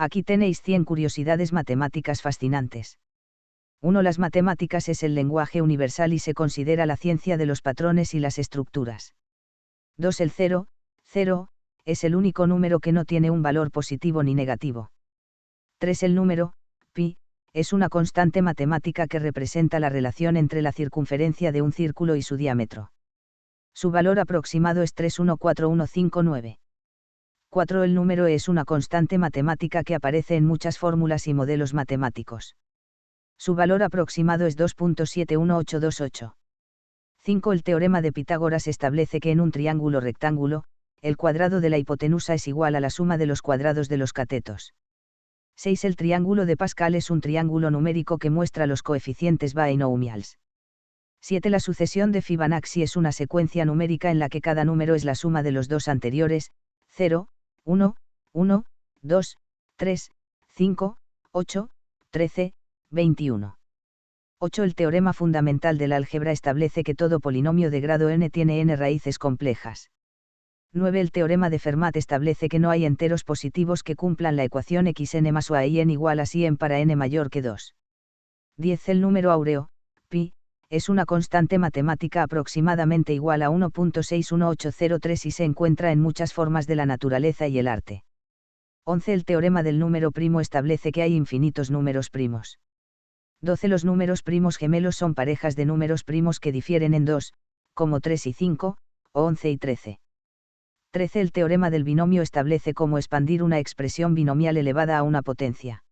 Aquí tenéis 100 curiosidades matemáticas fascinantes. 1. Las matemáticas es el lenguaje universal y se considera la ciencia de los patrones y las estructuras. 2. El 0, 0, es el único número que no tiene un valor positivo ni negativo. 3. El número, pi, es una constante matemática que representa la relación entre la circunferencia de un círculo y su diámetro. Su valor aproximado es 3,14159. 4. El número es una constante matemática que aparece en muchas fórmulas y modelos matemáticos. Su valor aproximado es 2.71828. 5. El teorema de Pitágoras establece que en un triángulo rectángulo, el cuadrado de la hipotenusa es igual a la suma de los cuadrados de los catetos. 6. El triángulo de Pascal es un triángulo numérico que muestra los coeficientes binomiales. 7. La sucesión de Fibonacci es una secuencia numérica en la que cada número es la suma de los dos anteriores, 0, 1, 1, 2, 3, 5, 8, 13, 21. 8. El teorema fundamental del álgebra establece que todo polinomio de grado n tiene n raíces complejas. 9. El teorema de Fermat establece que no hay enteros positivos que cumplan la ecuación xn más o y n igual a 100 para n mayor que 2. 10. El número áureo, pi, es una constante matemática aproximadamente igual a 1.61803 y se encuentra en muchas formas de la naturaleza y el arte. 11. El teorema del número primo establece que hay infinitos números primos. 12. Los números primos gemelos son parejas de números primos que difieren en 2, como 3 y 5, o 11 y 13. 13. El teorema del binomio establece cómo expandir una expresión binomial elevada a una potencia.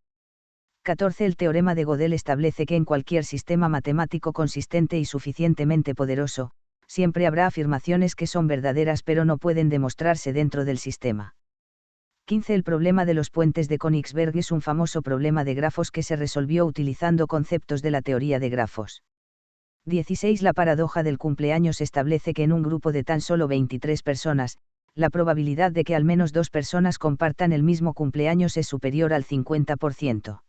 14. El teorema de Gödel establece que en cualquier sistema matemático consistente y suficientemente poderoso, siempre habrá afirmaciones que son verdaderas pero no pueden demostrarse dentro del sistema. 15. El problema de los puentes de Königsberg es un famoso problema de grafos que se resolvió utilizando conceptos de la teoría de grafos. 16. La paradoja del cumpleaños establece que en un grupo de tan solo 23 personas, la probabilidad de que al menos 2 personas compartan el mismo cumpleaños es superior al 50%.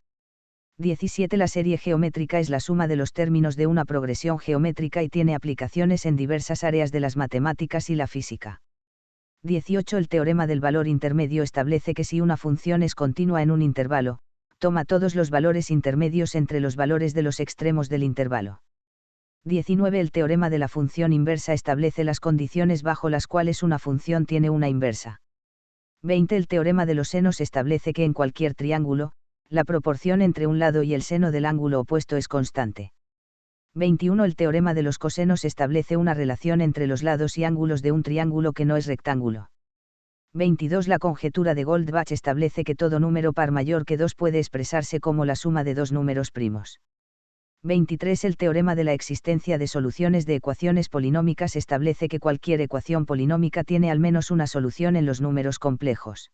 17. La serie geométrica es la suma de los términos de una progresión geométrica y tiene aplicaciones en diversas áreas de las matemáticas y la física. 18. El teorema del valor intermedio establece que si una función es continua en un intervalo, toma todos los valores intermedios entre los valores de los extremos del intervalo. 19. El teorema de la función inversa establece las condiciones bajo las cuales una función tiene una inversa. 20. El teorema de los senos establece que en cualquier triángulo, la proporción entre un lado y el seno del ángulo opuesto es constante. 21. El teorema de los cosenos establece una relación entre los lados y ángulos de un triángulo que no es rectángulo. 22. La conjetura de Goldbach establece que todo número par mayor que 2 puede expresarse como la suma de dos números primos. 23. El teorema de la existencia de soluciones de ecuaciones polinómicas establece que cualquier ecuación polinómica tiene al menos una solución en los números complejos.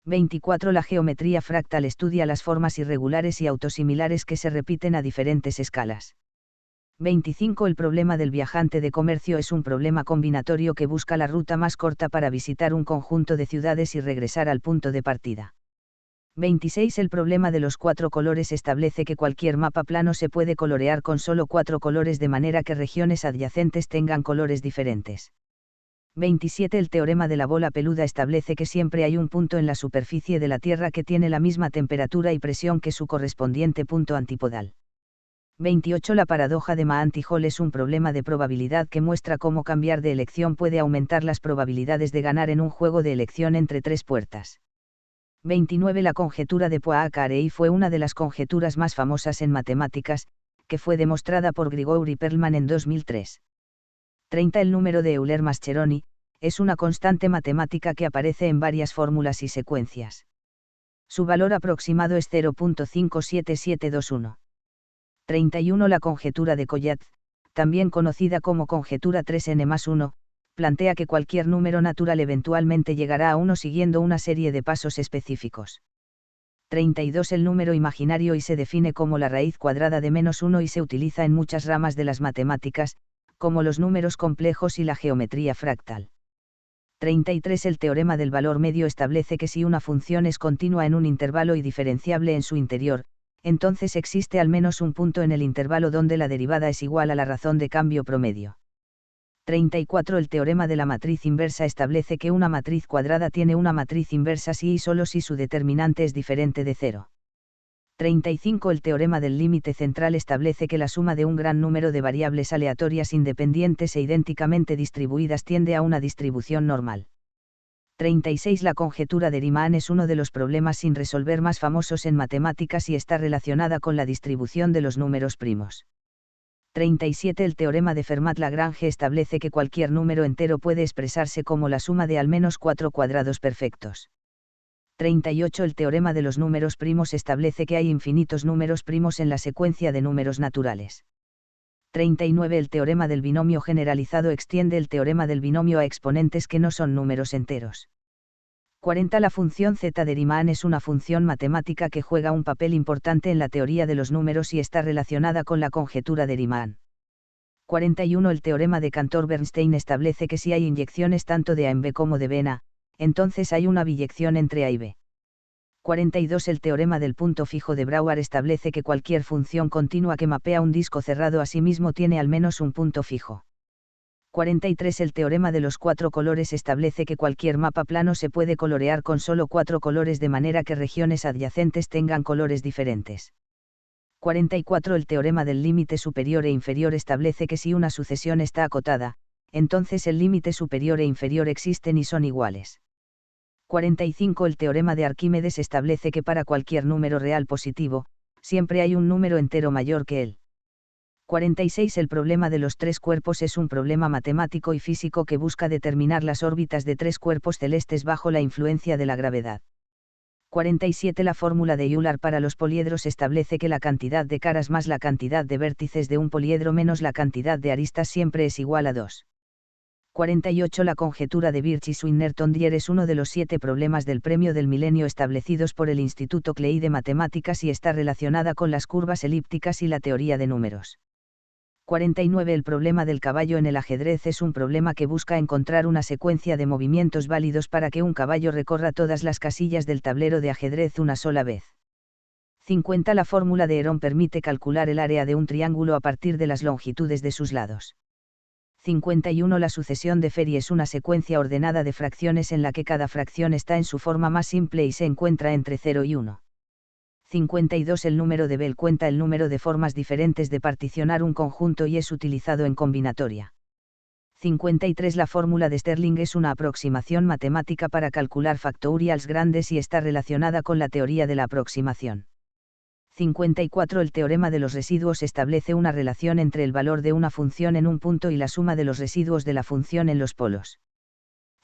24. La geometría fractal estudia las formas irregulares y autosimilares que se repiten a diferentes escalas. 25. El problema del viajante de comercio es un problema combinatorio que busca la ruta más corta para visitar un conjunto de ciudades y regresar al punto de partida. 26. El problema de los 4 colores establece que cualquier mapa plano se puede colorear con solo 4 colores de manera que regiones adyacentes tengan colores diferentes. 27. El teorema de la bola peluda establece que siempre hay un punto en la superficie de la Tierra que tiene la misma temperatura y presión que su correspondiente punto antipodal. 28. La paradoja de Mahanti-Hall es un problema de probabilidad que muestra cómo cambiar de elección puede aumentar las probabilidades de ganar en un juego de elección entre 3 puertas. 29. La conjetura de Poincaré fue una de las conjeturas más famosas en matemáticas, que fue demostrada por Grigori Perelman en 2003. 30. El número de Euler-Mascheroni es una constante matemática que aparece en varias fórmulas y secuencias. Su valor aproximado es 0.57721. 31. La conjetura de Collatz, también conocida como conjetura 3n+1, plantea que cualquier número natural eventualmente llegará a 1 siguiendo una serie de pasos específicos. 32. El número imaginario y se define como la raíz cuadrada de -1 y se utiliza en muchas ramas de las matemáticas, como los números complejos y la geometría fractal. 33. El teorema del valor medio establece que si una función es continua en un intervalo y diferenciable en su interior, entonces existe al menos un punto en el intervalo donde la derivada es igual a la razón de cambio promedio. 34. El teorema de la matriz inversa establece que una matriz cuadrada tiene una matriz inversa si y solo si su determinante es diferente de 0. 35. El teorema del límite central establece que la suma de un gran número de variables aleatorias independientes e idénticamente distribuidas tiende a una distribución normal. 36. La conjetura de Riemann es uno de los problemas sin resolver más famosos en matemáticas y está relacionada con la distribución de los números primos. 37. El teorema de Fermat-Lagrange establece que cualquier número entero puede expresarse como la suma de al menos 4 cuadrados perfectos. 38. El teorema de los números primos establece que hay infinitos números primos en la secuencia de números naturales. 39. El teorema del binomio generalizado extiende el teorema del binomio a exponentes que no son números enteros. 40. La función z de Riemann es una función matemática que juega un papel importante en la teoría de los números y está relacionada con la conjetura de Riemann. 41. El teorema de Cantor-Bernstein establece que si hay inyecciones tanto de A en B como de B en A, entonces hay una biyección entre A y B. 42. El teorema del punto fijo de Brouwer establece que cualquier función continua que mapea un disco cerrado a sí mismo tiene al menos un punto fijo. 43. El teorema de los 4 colores establece que cualquier mapa plano se puede colorear con solo 4 colores de manera que regiones adyacentes tengan colores diferentes. 44. El teorema del límite superior e inferior establece que si una sucesión está acotada, entonces el límite superior e inferior existen y son iguales. 45. El teorema de Arquímedes establece que para cualquier número real positivo, siempre hay un número entero mayor que él. 46. El problema de los 3 cuerpos es un problema matemático y físico que busca determinar las órbitas de 3 cuerpos celestes bajo la influencia de la gravedad. 47. La fórmula de Euler para los poliedros establece que la cantidad de caras más la cantidad de vértices de un poliedro menos la cantidad de aristas siempre es igual a 2. 48. La conjetura de Birch y Swinnerton-Dyer es uno de los 7 problemas del premio del milenio establecidos por el Instituto Clay de Matemáticas y está relacionada con las curvas elípticas y la teoría de números. 49. El problema del caballo en el ajedrez es un problema que busca encontrar una secuencia de movimientos válidos para que un caballo recorra todas las casillas del tablero de ajedrez una sola vez. 50. La fórmula de Herón permite calcular el área de un triángulo a partir de las longitudes de sus lados. 51. La sucesión de Ferri es una secuencia ordenada de fracciones en la que cada fracción está en su forma más simple y se encuentra entre 0 y 1. 52. El número de Bell cuenta el número de formas diferentes de particionar un conjunto y es utilizado en combinatoria. 53. La fórmula de Stirling es una aproximación matemática para calcular factorials grandes y está relacionada con la teoría de la aproximación. 54. El teorema de los residuos establece una relación entre el valor de una función en un punto y la suma de los residuos de la función en los polos.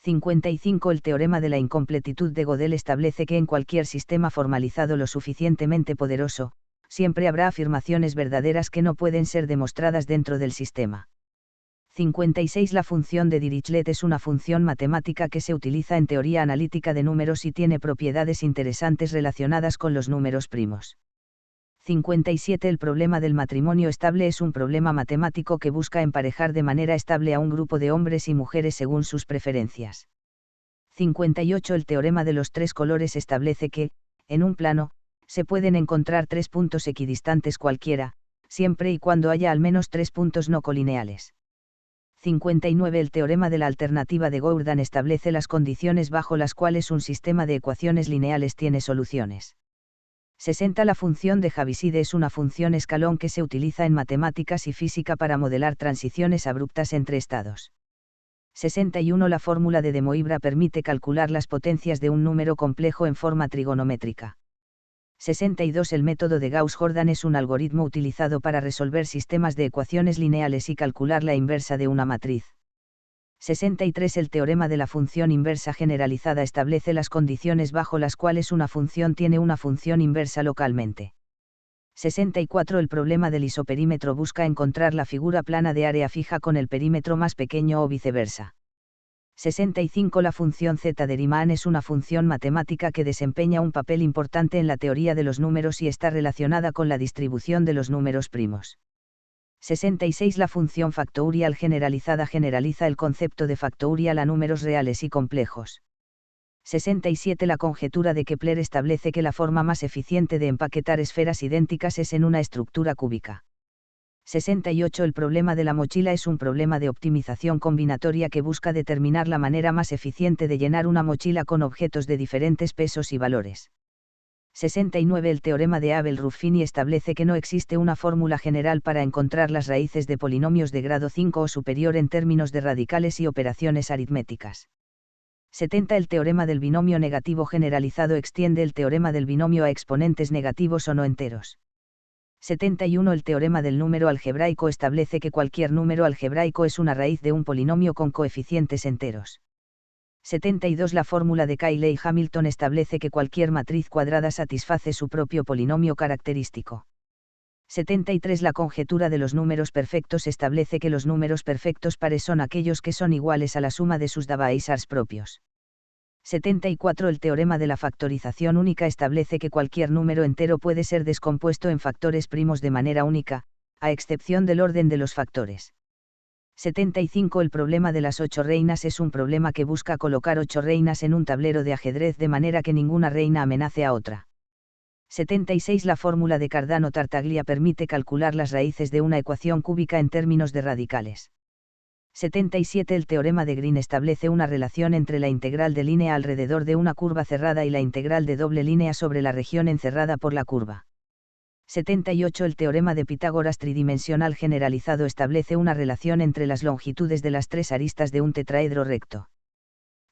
55. El teorema de la incompletitud de Gödel establece que en cualquier sistema formalizado lo suficientemente poderoso, siempre habrá afirmaciones verdaderas que no pueden ser demostradas dentro del sistema. 56. La función de Dirichlet es una función matemática que se utiliza en teoría analítica de números y tiene propiedades interesantes relacionadas con los números primos. 57. El problema del matrimonio estable es un problema matemático que busca emparejar de manera estable a un grupo de hombres y mujeres según sus preferencias. 58. El teorema de los 3 colores establece que, en un plano, se pueden encontrar 3 puntos equidistantes cualquiera, siempre y cuando haya al menos 3 puntos no colineales. 59. El teorema de la alternativa de Gourdan establece las condiciones bajo las cuales un sistema de ecuaciones lineales tiene soluciones. 60. La función de Javiside es una función escalón que se utiliza en matemáticas y física para modelar transiciones abruptas entre estados. 61. La fórmula de De Moivre permite calcular las potencias de un número complejo en forma trigonométrica. 62. El método de Gauss-Jordan es un algoritmo utilizado para resolver sistemas de ecuaciones lineales y calcular la inversa de una matriz. 63. El teorema de la función inversa generalizada establece las condiciones bajo las cuales una función tiene una función inversa localmente. 64. El problema del isoperímetro busca encontrar la figura plana de área fija con el perímetro más pequeño o viceversa. 65. La función z de Riemann es una función matemática que desempeña un papel importante en la teoría de los números y está relacionada con la distribución de los números primos. 66. La función factorial generalizada generaliza el concepto de factorial a números reales y complejos. 67. La conjetura de Kepler establece que la forma más eficiente de empaquetar esferas idénticas es en una estructura cúbica. 68. El problema de la mochila es un problema de optimización combinatoria que busca determinar la manera más eficiente de llenar una mochila con objetos de diferentes pesos y valores. 69. El teorema de Abel-Ruffini establece que no existe una fórmula general para encontrar las raíces de polinomios de grado 5 o superior en términos de radicales y operaciones aritméticas. 70. El teorema del binomio negativo generalizado extiende el teorema del binomio a exponentes negativos o no enteros. 71. El teorema del número algebraico establece que cualquier número algebraico es una raíz de un polinomio con coeficientes enteros. 72. La fórmula de Cayley-Hamilton establece que cualquier matriz cuadrada satisface su propio polinomio característico. 73. La conjetura de los números perfectos establece que los números perfectos pares son aquellos que son iguales a la suma de sus divisores propios. 74. El teorema de la factorización única establece que cualquier número entero puede ser descompuesto en factores primos de manera única, a excepción del orden de los factores. 75. El problema de las 8 reinas es un problema que busca colocar 8 reinas en un tablero de ajedrez de manera que ninguna reina amenace a otra. 76. La fórmula de Cardano-Tartaglia permite calcular las raíces de una ecuación cúbica en términos de radicales. 77. El teorema de Green establece una relación entre la integral de línea alrededor de una curva cerrada y la integral de doble línea sobre la región encerrada por la curva. 78. El teorema de Pitágoras tridimensional generalizado establece una relación entre las longitudes de las tres aristas de un tetraedro recto.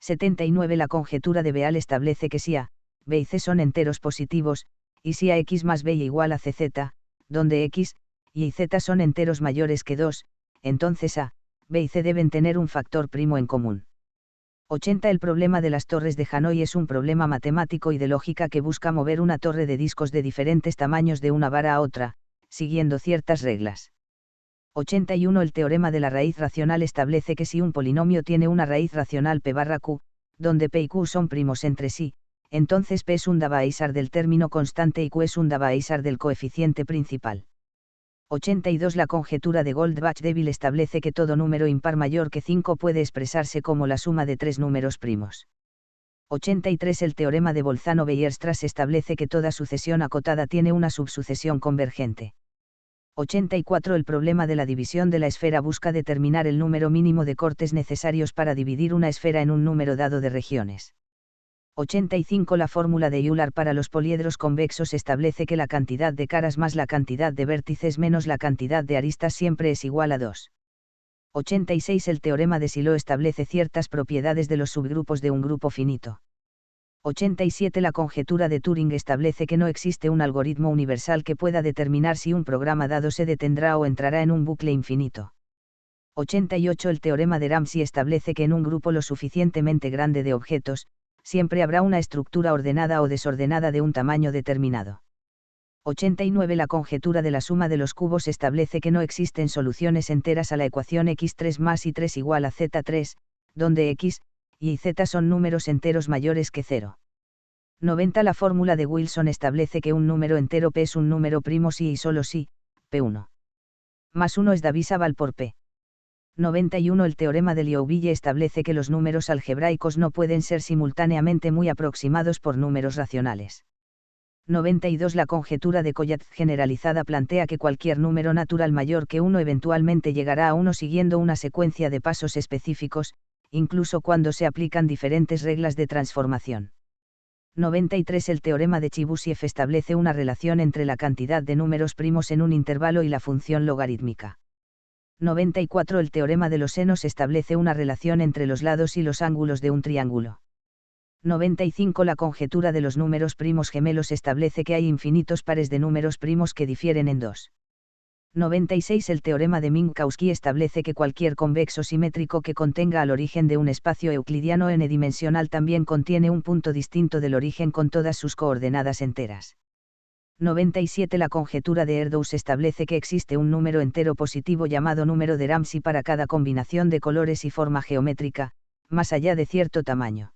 79. La conjetura de Beal establece que si A, B y C son enteros positivos, y si AX más B igual a CZ, donde X, Y Z son enteros mayores que 2, entonces A, B y C deben tener un factor primo en común. 80. El problema de las torres de Hanoi es un problema matemático y de lógica que busca mover una torre de discos de diferentes tamaños de una vara a otra, siguiendo ciertas reglas. 81. El teorema de la raíz racional establece que si un polinomio tiene una raíz racional p/q, donde p y q son primos entre sí, entonces p es un divisor del término constante y q es un divisor del coeficiente principal. 82. La conjetura de Goldbach-Devil establece que todo número impar mayor que 5 puede expresarse como la suma de tres números primos. 83. El teorema de Bolzano-Weierstrass establece que toda sucesión acotada tiene una subsucesión convergente. 84. El problema de la división de la esfera busca determinar el número mínimo de cortes necesarios para dividir una esfera en un número dado de regiones. 85. La fórmula de Euler para los poliedros convexos establece que la cantidad de caras más la cantidad de vértices menos la cantidad de aristas siempre es igual a 2. 86. El teorema de Silo establece ciertas propiedades de los subgrupos de un grupo finito. 87. La conjetura de Turing establece que no existe un algoritmo universal que pueda determinar si un programa dado se detendrá o entrará en un bucle infinito. 88. El teorema de Ramsey establece que en un grupo lo suficientemente grande de objetos, siempre habrá una estructura ordenada o desordenada de un tamaño determinado. 89. La conjetura de la suma de los cubos establece que no existen soluciones enteras a la ecuación x3 más y3 igual a z3, donde x, y z son números enteros mayores que 0. 90. La fórmula de Wilson establece que un número entero p es un número primo si y solo si, p1 más 1 es divisible por p. 91. El teorema de Liouville establece que los números algebraicos no pueden ser simultáneamente muy aproximados por números racionales. 92. La conjetura de Collat generalizada plantea que cualquier número natural mayor que 1 eventualmente llegará a 1 siguiendo una secuencia de pasos específicos, incluso cuando se aplican diferentes reglas de transformación. 93. El teorema de Chebyshev establece una relación entre la cantidad de números primos en un intervalo y la función logarítmica. 94. El teorema de los senos establece una relación entre los lados y los ángulos de un triángulo. 95. La conjetura de los números primos gemelos establece que hay infinitos pares de números primos que difieren en 2. 96. El teorema de Minkowski establece que cualquier convexo simétrico que contenga al origen de un espacio euclidiano n-dimensional también contiene un punto distinto del origen con todas sus coordenadas enteras. 97. La conjetura de Erdős establece que existe un número entero positivo llamado número de Ramsey para cada combinación de colores y forma geométrica, más allá de cierto tamaño.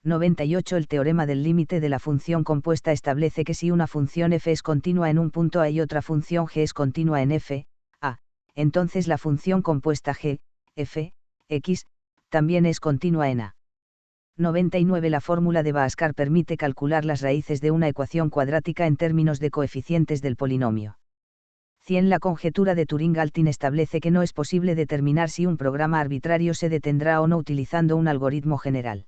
98. El teorema del límite de la función compuesta establece que si una función f es continua en un punto A y otra función g es continua en f, A, entonces la función compuesta g, f, x, también es continua en A. 99. La fórmula de Bhaskar permite calcular las raíces de una ecuación cuadrática en términos de coeficientes del polinomio. 100. La conjetura de Turing-Galtin establece que no es posible determinar si un programa arbitrario se detendrá o no utilizando un algoritmo general.